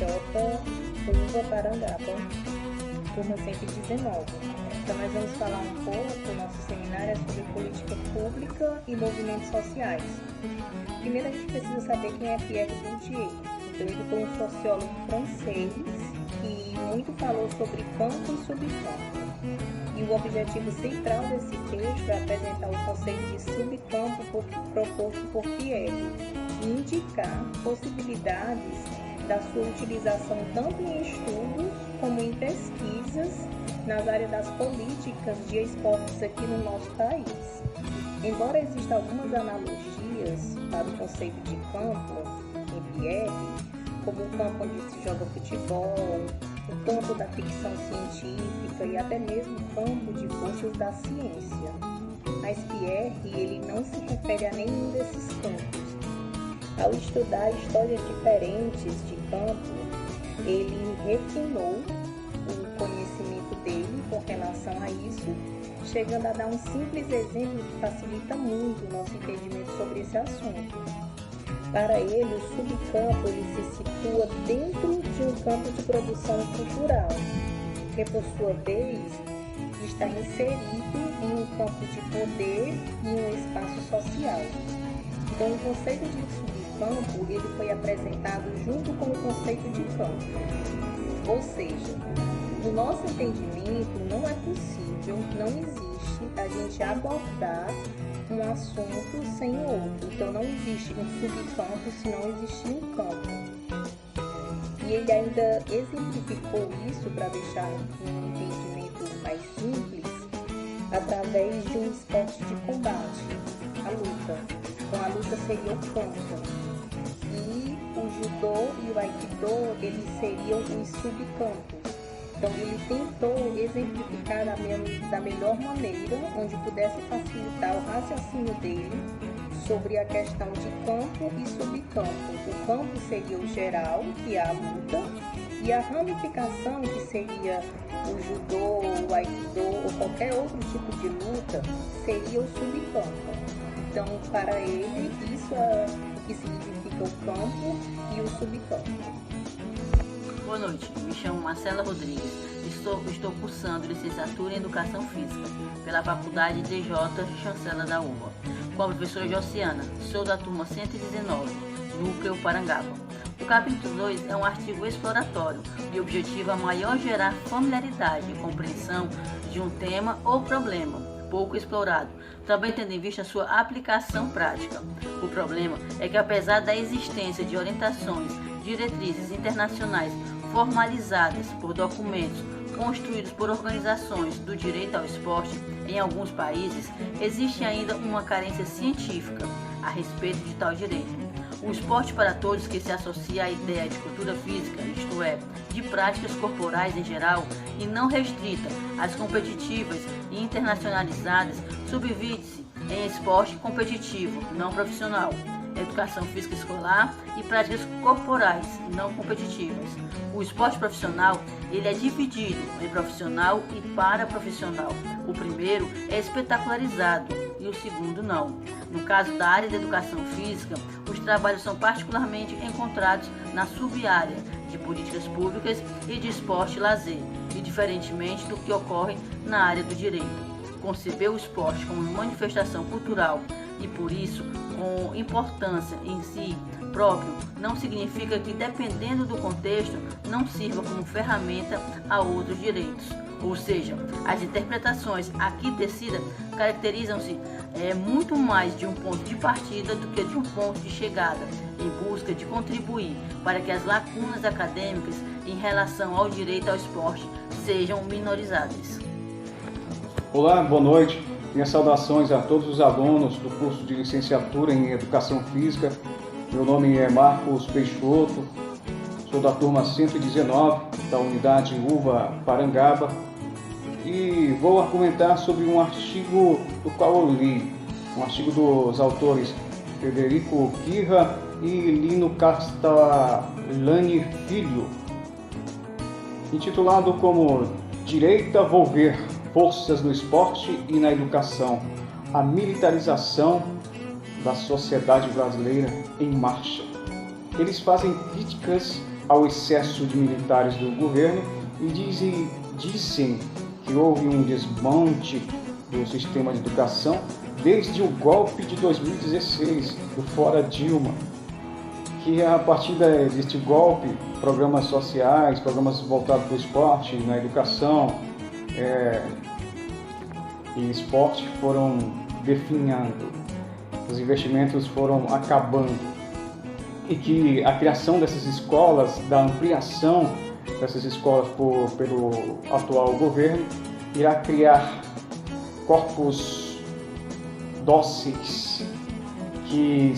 Uva Parangaba, turma 119. Então nós vamos falar um pouco, o nosso seminário é sobre política pública e movimentos sociais. Primeiro a gente precisa saber quem é Pierre Bourdieu. Então ele foi um sociólogo francês que muito falou sobre campo e subcampo. E o objetivo central desse texto é apresentar o conceito de subcampo proposto por Pierre e indicar possibilidades da sua utilização tanto em estudos como em pesquisas nas áreas das políticas de esportes aqui no nosso país. Embora existam algumas analogias para o conceito de campo em Pierre, como o campo onde se joga futebol, o campo da ficção científica e até mesmo o campo de forças da ciência. Mas Pierre, ele não se refere a nenhum desses campos. Ao estudar histórias diferentes de campo, ele refinou o conhecimento dele com relação a isso, chegando a dar um simples exemplo que facilita muito o nosso entendimento sobre esse assunto. Para ele, o subcampo ele se situa dentro de um campo de produção cultural, que por sua vez está inserido em um campo de poder e um espaço social. Então, o conceito de subcampo ele foi apresentado junto com o conceito de campo. Ou seja, no nosso entendimento, não é possível, não existe a gente abordar um assunto sem o outro. Então, não existe um subcampo se não existir um campo. E ele ainda exemplificou isso para deixar um entendimento mais simples através de um esporte de combate, a luta. Então, a luta seria o campo. E o judô e o aikido, eles seriam os subcampos. Então, ele tentou exemplificar da melhor maneira, onde pudesse facilitar o raciocínio dele sobre a questão de campo e subcampo. O campo seria o geral, que é a luta, e a ramificação, que seria o judô, o aikido ou qualquer outro tipo de luta, seria o subcampo. Então, para ele, isso é o que significa o campo e o subcampo. Boa noite, me chamo Marcela Rodrigues, estou cursando licenciatura em Educação Física pela Faculdade DJ Chancela da UVA, com a professora Josiana, sou da turma 119, Núcleo Parangaba. O capítulo 2 é um artigo exploratório e objetiva maior gerar familiaridade e compreensão de um tema ou problema pouco explorado, também tendo em vista a sua aplicação prática. O problema é que, apesar da existência de orientações, diretrizes internacionais formalizadas por documentos construídos por organizações do direito ao esporte, em alguns países existe ainda uma carência científica a respeito de tal direito. O esporte para todos, que se associa à ideia de cultura física, isto é, de práticas corporais em geral e não restrita às competitivas e internacionalizadas, subdivide-se em esporte competitivo, não profissional, educação física escolar e práticas corporais não competitivas. O esporte profissional ele é dividido em profissional e paraprofissional. O primeiro é espetacularizado e o segundo não. No caso da área da educação física, os trabalhos são particularmente encontrados na sub-área de políticas públicas e de esporte e lazer, e diferentemente do que ocorre na área do direito. Conceber o esporte como manifestação cultural e, por isso, com importância em si próprio, não significa que, dependendo do contexto, não sirva como ferramenta a outros direitos. Ou seja, as interpretações aqui tecidas caracterizam-se muito mais de um ponto de partida do que de um ponto de chegada, em busca de contribuir para que as lacunas acadêmicas em relação ao direito ao esporte sejam minorizadas. Olá, boa noite. Minhas saudações a todos os alunos do curso de licenciatura em Educação Física. Meu nome é Marcos Peixoto, sou da turma 119 da unidade UVA Parangaba e vou argumentar sobre um artigo do qual eu li, um artigo dos autores Federico Quirra e Lino Castellani Filho, intitulado como Direito a Volver Forças no Esporte e na Educação, a militarização da sociedade brasileira em marcha. Eles fazem críticas ao excesso de militares do governo e dizem que houve um desmonte do sistema de educação desde o golpe de 2016, do Fora Dilma, que a partir deste golpe, programas sociais, programas voltados para o esporte, na educação e esporte foram definhando, os investimentos foram acabando e que a criação dessas escolas, da ampliação dessas escolas pelo atual governo, irá criar corpos dóceis que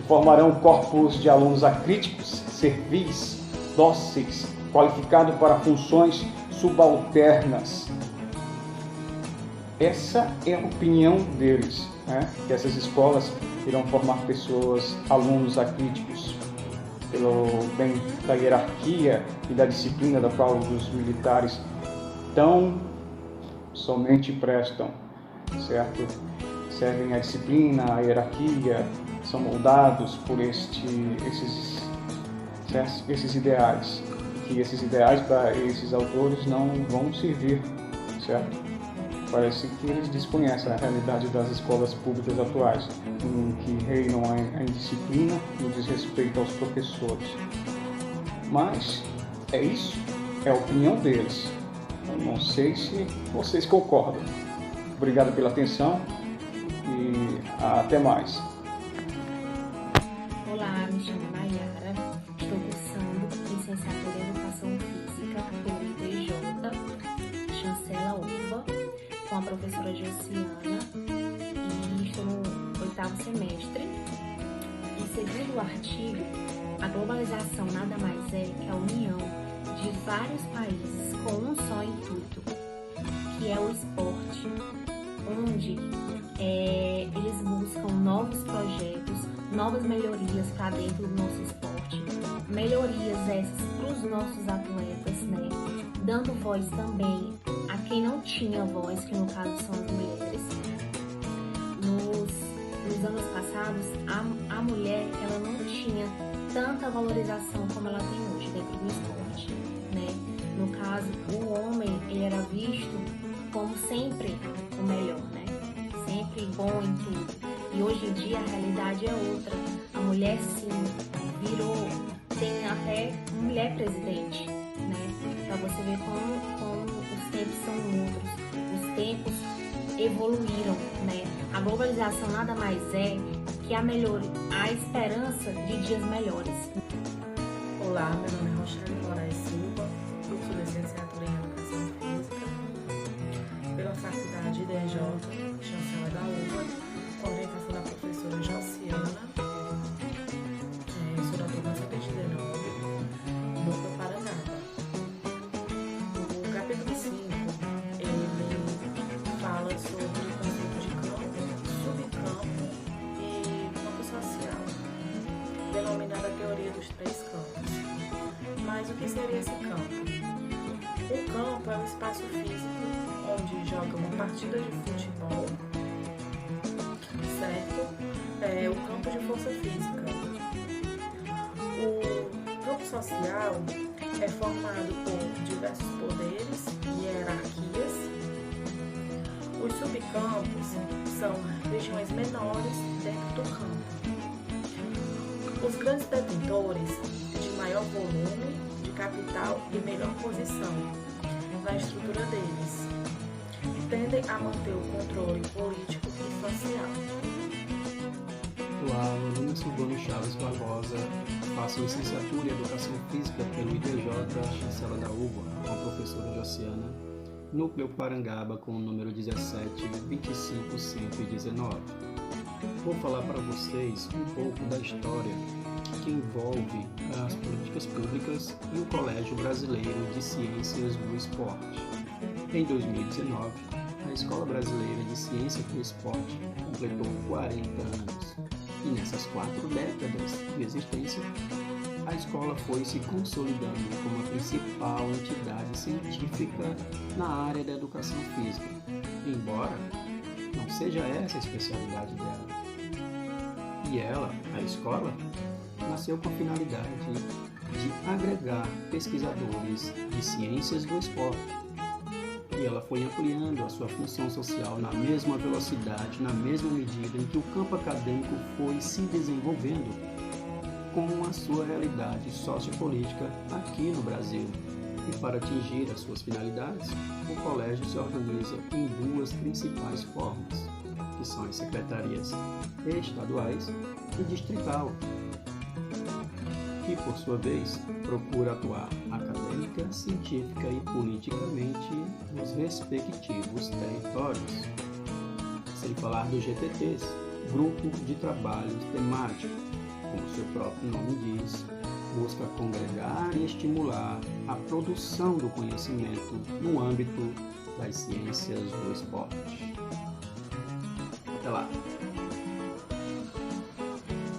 formarão corpos de alunos acríticos, servis, dóceis, qualificados para funções subalternas. Essa é a opinião deles, né? Que essas escolas irão formar pessoas, alunos acríticos, pelo bem da hierarquia e da disciplina da qual os militares tão somente prestam, certo? Servem a disciplina, a hierarquia, são moldados por esses ideais, que esses ideais para esses autores não vão servir, certo? Parece que eles desconhecem a realidade das escolas públicas atuais, em que reinam a indisciplina e o desrespeito aos professores. Mas é isso, é a opinião deles. Eu não sei se vocês concordam. Obrigado pela atenção e até mais. Olá, me chamo Nayara, estou cursando licenciatura em Educação Física pelo ITJ, Chancela UFBA, com a professora Josiana, e estou no 8º semestre. E segundo o artigo, a globalização nada mais é que a união de vários países com um só intuito, que é o esporte, onde eles buscam novos projetos, novas melhorias para dentro do nosso esporte, melhorias essas para os nossos atletas, né? Dando voz também a quem não tinha voz, que no caso são as mulheres. Nos anos passados, a mulher ela não tinha tanta valorização como ela tem hoje dentro do esporte, né? No caso, o homem ele era visto como sempre o melhor, né? Sempre bom em tudo. E hoje em dia a realidade é outra. A mulher sim tem até mulher presidente, né? Para você ver como os tempos são outros, os tempos evoluíram, né? A globalização nada mais é que a esperança de dias melhores. Olá, meu nome é Rochelle Moraes Silva, curso de licenciatura em Educação Física pela Faculdade IDJ, Chancela da UFBA, com a orientação da professora Josiana. Sou da turma 119, Núcleo Parangaba. O capítulo 5, ele fala sobre o conceito de campo, subcampo e campo social, denominada a teoria dos 3 campos. Mas o que seria esse campo? O campo é um espaço físico onde joga uma partida de futebol, certo? É o campo de força física. O campo social é formado por diversos poderes e hierarquias. Os subcampos são regiões menores dentro do campo. Os grandes detentores de maior volume de capital e melhor posição na estrutura deles tendem a manter o controle político e social. Olá, meu nome é Silvano Chaves Barbosa, faço licenciatura em Educação Física pelo ITJ, Chancela da UFBA, com a professora Josiana, Núcleo Parangaba, com o número 1725119. Vou falar para vocês um pouco da história que envolve as políticas públicas e o Colégio Brasileiro de Ciências do Esporte. Em 2019, a Escola Brasileira de Ciência do Esporte completou 40 anos. E nessas 4 décadas de existência, a escola foi se consolidando como a principal entidade científica na área da educação física, embora não seja essa a especialidade dela. E ela, a escola, nasceu com a finalidade de agregar pesquisadores de ciências do esporte. E ela foi ampliando a sua função social na mesma velocidade, na mesma medida em que o campo acadêmico foi se desenvolvendo com a sua realidade sociopolítica aqui no Brasil. E para atingir as suas finalidades, o colégio se organiza em duas principais formas, que são as secretarias estaduais e distrital, que por sua vez procura atuar acadêmica, científica e politicamente nos respectivos territórios. Sem falar dos GTTs, Grupo de Trabalho Temático, como seu próprio nome diz, busca congregar e estimular a produção do conhecimento no âmbito das ciências do esporte. Até lá!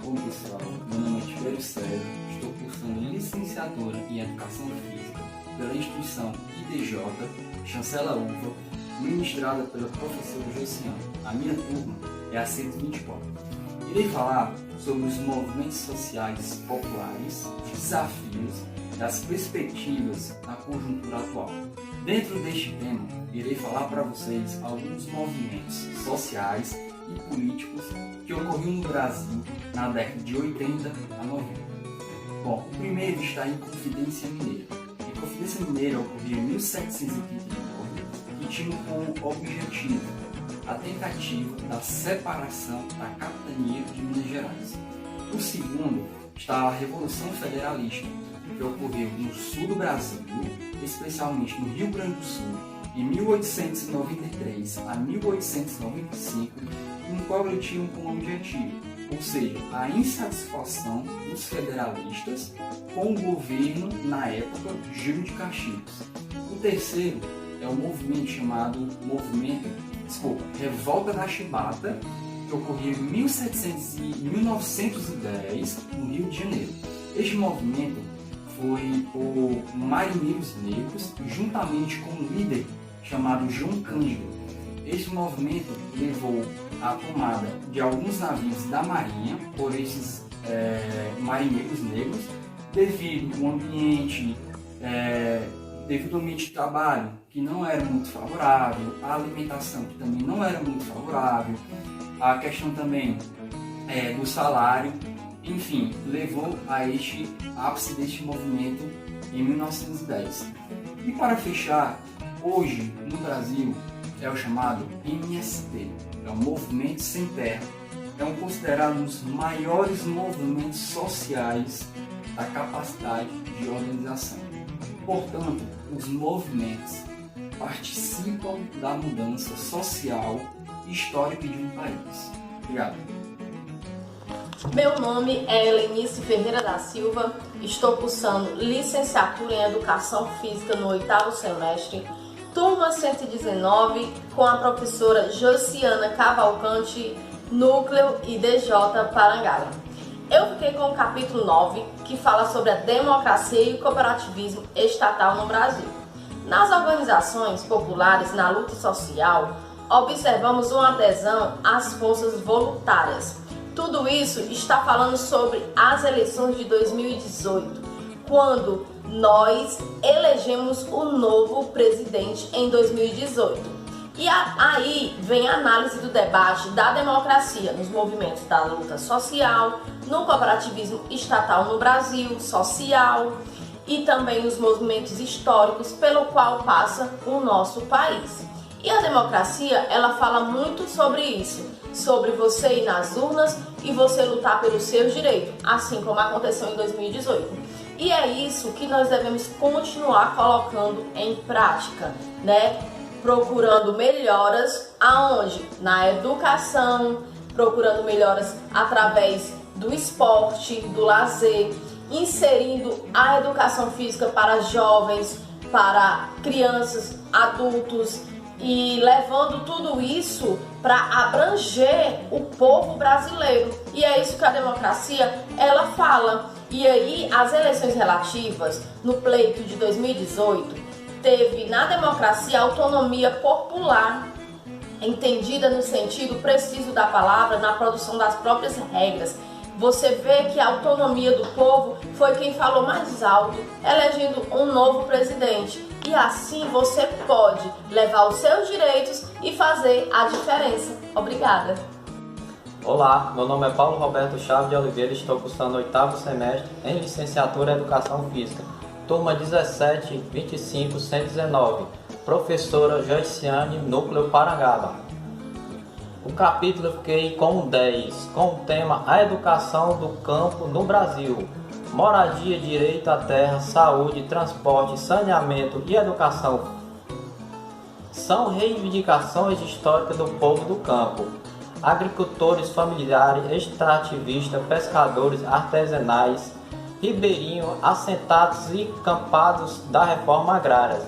Bom pessoal, meu nome é Tiberio César, estou cursando licenciatura em Educação Física pela instituição IDJ, Chancela UVA, ministrada pela professora Josiana. A minha turma é a 124. Irei falar sobre os movimentos sociais populares, os desafios e as perspectivas na conjuntura atual. Dentro deste tema, irei falar para vocês alguns movimentos sociais e políticos que ocorriam no Brasil na década de 80 a 90. Bom, o primeiro está em Confidência Mineira. Em Confidência Mineira ocorreu em 1789 e tinha como objetivo a tentativa da separação da capitania de Minas Gerais. O segundo está a Revolução Federalista, que ocorreu no sul do Brasil, especialmente no Rio Grande do Sul, em 1893 a 1895, no qual ele tinha como objetivo, ou seja, a insatisfação dos federalistas com o governo, na época, Júlio de Castilhos. O terceiro é o movimento chamado Revolta da Chibata, que ocorreu em 1910, no Rio de Janeiro. Este movimento foi por marinheiros negros, juntamente com um líder chamado João Cândido. Este movimento levou à tomada de alguns navios da Marinha por esses marinheiros negros, devido ao ambiente de trabalho que não era muito favorável, a alimentação que também não era muito favorável, a questão também do salário, enfim, levou a este ápice deste movimento em 1910. E para fechar, hoje no Brasil é o chamado MST, é o Movimento Sem Terra, é considerado um dos maiores movimentos sociais da capacidade de organização. Portanto, os movimentos participam da mudança social e histórica de um país. Obrigado. Meu nome é Helenice Ferreira da Silva, estou cursando licenciatura em Educação Física no 8º semestre, turma 119, com a professora Josiana Cavalcante, Núcleo IDJ Parangaba. Eu fiquei com o capítulo 9, que fala sobre a democracia e o cooperativismo estatal no Brasil. Nas organizações populares na luta social, observamos uma adesão às forças voluntárias. Tudo isso está falando sobre as eleições de 2018, quando nós elegemos o novo presidente em 2018. E aí vem a análise do debate da democracia nos movimentos da luta social, no cooperativismo estatal no Brasil, social, e também nos movimentos históricos pelo qual passa o nosso país. E a democracia, ela fala muito sobre isso, sobre você ir nas urnas e você lutar pelos seus direitos, assim como aconteceu em 2018. E é isso que nós devemos continuar colocando em prática, né? Procurando melhoras aonde? Na educação, procurando melhoras através do esporte, do lazer, inserindo a educação física para jovens, para crianças, adultos e levando tudo isso para abranger o povo brasileiro. E é isso que a democracia ela fala. E aí as eleições relativas no pleito de 2018 teve na democracia autonomia popular, entendida no sentido preciso da palavra, na produção das próprias regras. você vê que a autonomia do povo foi quem falou mais alto, elegendo um novo presidente. E assim você pode levar os seus direitos e fazer a diferença. Obrigada. Olá, meu nome é Paulo Roberto Chaves de Oliveira, estou cursando o 8º semestre em Licenciatura em Educação Física, turma 17-25-119, professora Joiciane, Núcleo Parangaba. O capítulo eu fiquei com o 10, com o tema A Educação do Campo no Brasil. Moradia, direito à terra, saúde, transporte, saneamento e educação são reivindicações históricas do povo do campo. Agricultores familiares, extrativistas, pescadores artesanais, ribeirinhos, assentados e campados da reforma agrária,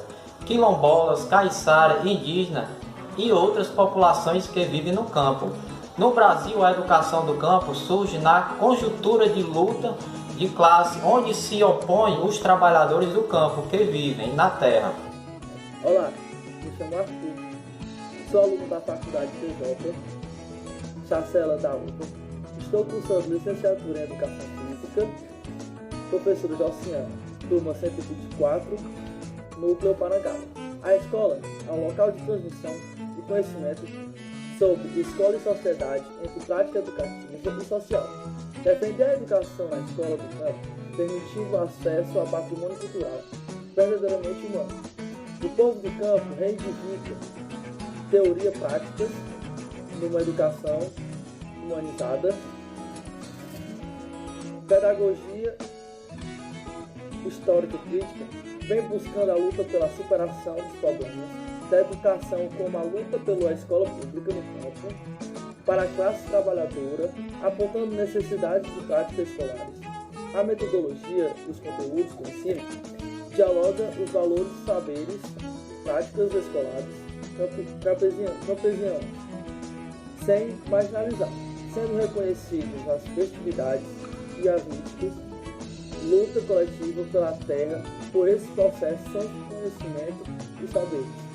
quilombolas, caiçara, indígenas e outras populações que vivem no campo. No Brasil, a educação do campo surge na conjuntura de luta de classe, onde se opõem os trabalhadores do campo que vivem na terra. Olá, me chamo Arthur, sou aluno da Faculdade TJ, Chancela da UFA, estou cursando licenciatura em Educação Física, professora Jociana, turma 124, Núcleo Parangaba. A escola é um local de transmissão de conhecimento sobre escola e sociedade entre prática educativa e social. Defender a educação na escola do campo, permitindo o acesso a patrimônio cultural verdadeiramente humano. O povo do campo reivindica teoria práticas numa educação humanizada, pedagogia histórica crítica, vem buscando a luta pela superação dos problemas da educação como a luta pela escola pública no campo, para a classe trabalhadora, apontando necessidades de práticas escolares. A metodologia dos conteúdos do ensino dialoga os valores, saberes, práticas escolares campesianos, sem marginalizar, sendo reconhecidas as festividades e as místicas, luta coletiva pela terra, por esse processo de conhecimento e saberes.